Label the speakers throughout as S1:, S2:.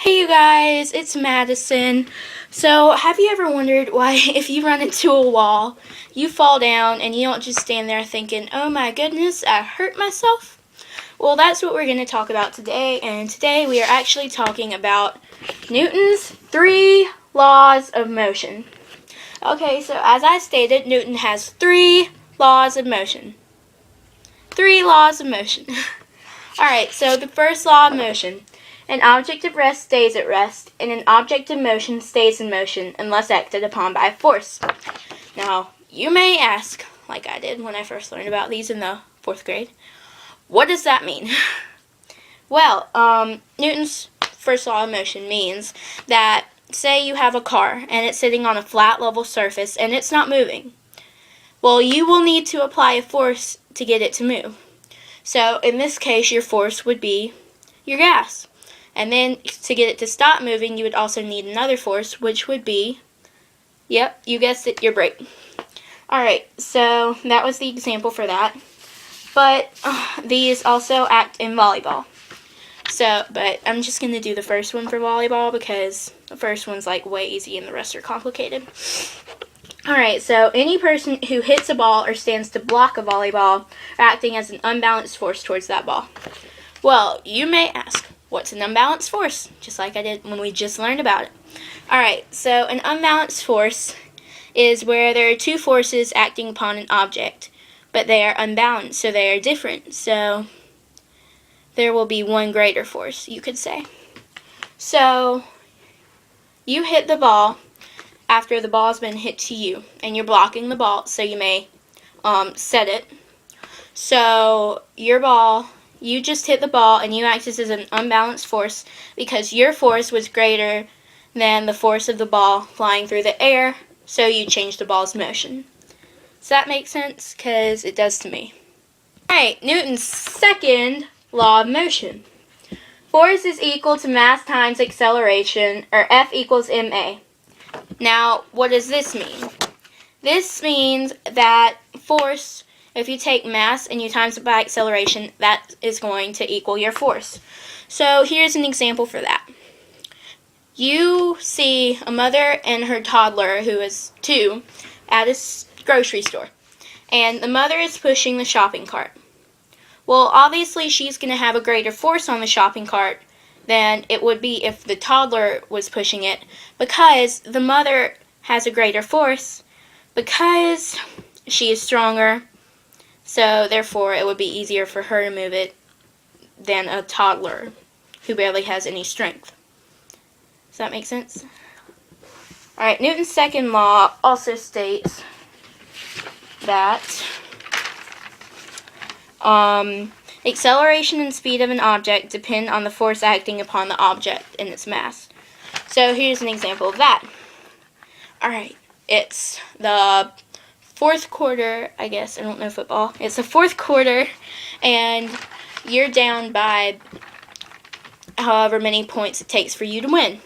S1: Hey you guys, it's Madison. So, have you ever wondered why if you run into a wall, you fall down and you don't just stand there thinking, oh my goodness, I hurt myself? Well, that's what we're going to talk about today, and today we are actually talking about Newton's 3 laws of motion. Okay, so as I stated, Newton has 3 laws of motion. 3 laws of motion. Alright, so the first law of motion. An object at rest stays at rest, and an object in motion stays in motion unless acted upon by force. Now, you may ask, like I did when I first learned about these in the 4th grade, what does that mean? Well, Newton's first law of motion means that, say you have a car, and it's sitting on a flat level surface, and it's not moving. Well, you will need to apply a force to get it to move. So, in this case, your force would be your gas. And then, to get it to stop moving, you would also need another force, which would be, yep, you guessed it, your brake. Alright, so that was the example for that. But these also act in volleyball. So, but I'm just going to do the first one for volleyball because the first one's like way easy and the rest are complicated. Alright, so any person who hits a ball or stands to block a volleyball are acting as an unbalanced force towards that ball. Well, you may ask, what's an unbalanced force? Just like I did when we just learned about it. Alright, so an unbalanced force is where there are 2 forces acting upon an object, but they are unbalanced, so they are different. So there will be one greater force, you could say. So you hit the ball after the ball's been hit to you, and you're blocking the ball, so you may set it. So your ball, you just hit the ball, and you acted as an unbalanced force because your force was greater than the force of the ball flying through the air, so you changed the ball's motion. Does that make sense? Because it does to me. Alright, Newton's second law of motion. Force is equal to mass times acceleration, or F equals ma. Now, what does this mean? This means that force, if you take mass and you times it by acceleration, that is going to equal your force. So here's an example for that. You see a mother and her toddler, who is 2, at a grocery store. And the mother is pushing the shopping cart. Well, obviously she's going to have a greater force on the shopping cart than it would be if the toddler was pushing it, because the mother has a greater force because she is stronger, so therefore it would be easier for her to move it than a toddler who barely has any strength. Does that make sense? Alright, Newton's second law also states that acceleration and speed of an object depend on the force acting upon the object and its mass. So here's an example of that. Alright, it's the 4th quarter, I guess. I don't know football. It's the 4th quarter, and you're down by however many points it takes for you to win.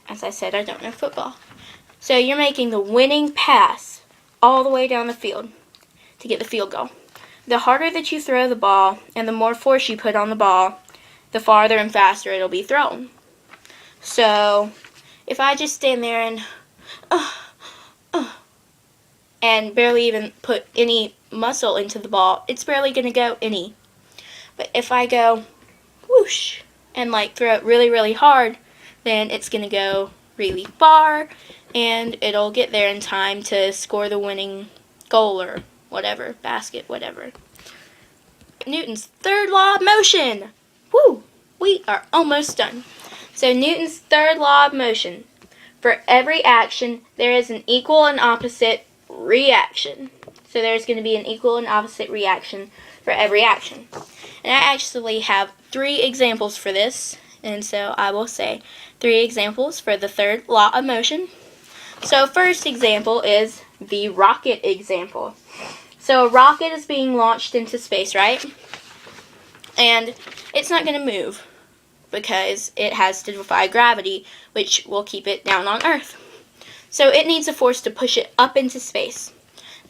S1: As I said, I don't know football. So you're making the winning pass all the way down the field to get the field goal. The harder that you throw the ball and the more force you put on the ball, the farther and faster it'll be thrown. So if I just stand there and barely even put any muscle into the ball, it's barely going to go any. But if I go whoosh and like throw it really, really hard, then it's going to go really far and it'll get there in time to score the winning goal or whatever, basket, whatever. Newton's third law of motion. Woo! We are almost done. So Newton's third law of motion. For every action, there is an equal and opposite reaction. So there's going to be an equal and opposite reaction for every action. And I actually have 3 examples for this. And so I will say 3 examples for the third law of motion. So first example is the rocket example. So a rocket is being launched into space, right? And it's not going to move because it has to defy gravity, which will keep it down on Earth. So it needs a force to push it up into space.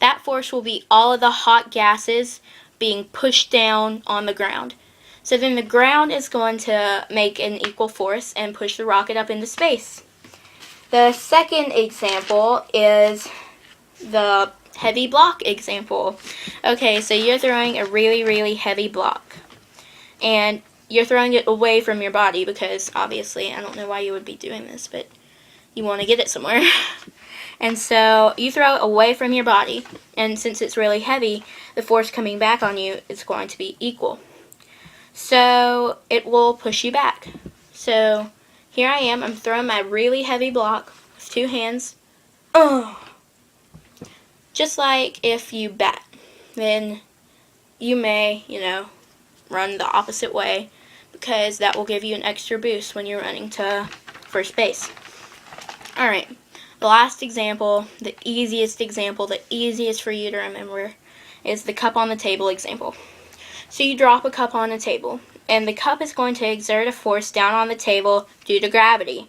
S1: That force will be all of the hot gases being pushed down on the ground. So then the ground is going to make an equal force and push the rocket up into space. The second example is the heavy block example. Okay, so you're throwing a really, really heavy block. And you're throwing it away from your body because obviously, I don't know why you would be doing this, but you want to get it somewhere. And so you throw it away from your body, and since it's really heavy, the force coming back on you is going to be equal. So it will push you back. So here I am, I'm throwing my really heavy block with two hands. Just like if you bat, then you may, run the opposite way because that will give you an extra boost when you're running to first base. Alright, the last example, the easiest for you to remember is the cup on the table example. So you drop a cup on a table, and the cup is going to exert a force down on the table due to gravity.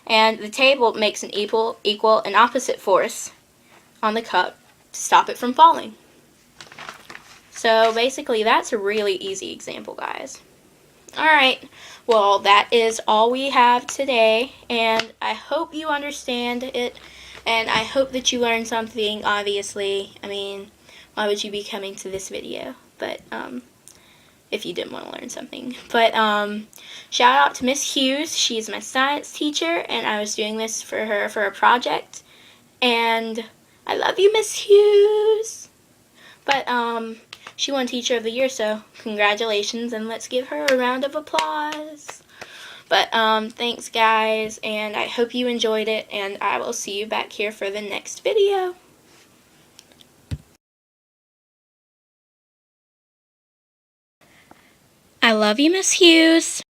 S1: And the table makes an equal and opposite force on the cup to stop it from falling. So basically, that's a really easy example, guys. Alright, well, that is all we have today, and I hope you understand it, and I hope that you learned something, obviously. I mean, why would you be coming to this video? But, if you didn't want to learn something. But, shout out to Miss Hughes. She's my science teacher, and I was doing this for her for a project, and I love you, Miss Hughes. But, she won Teacher of the Year, so congratulations, and let's give her a round of applause. But, thanks, guys, and I hope you enjoyed it, and I will see you back here for the next video. I love you, Miss Hughes.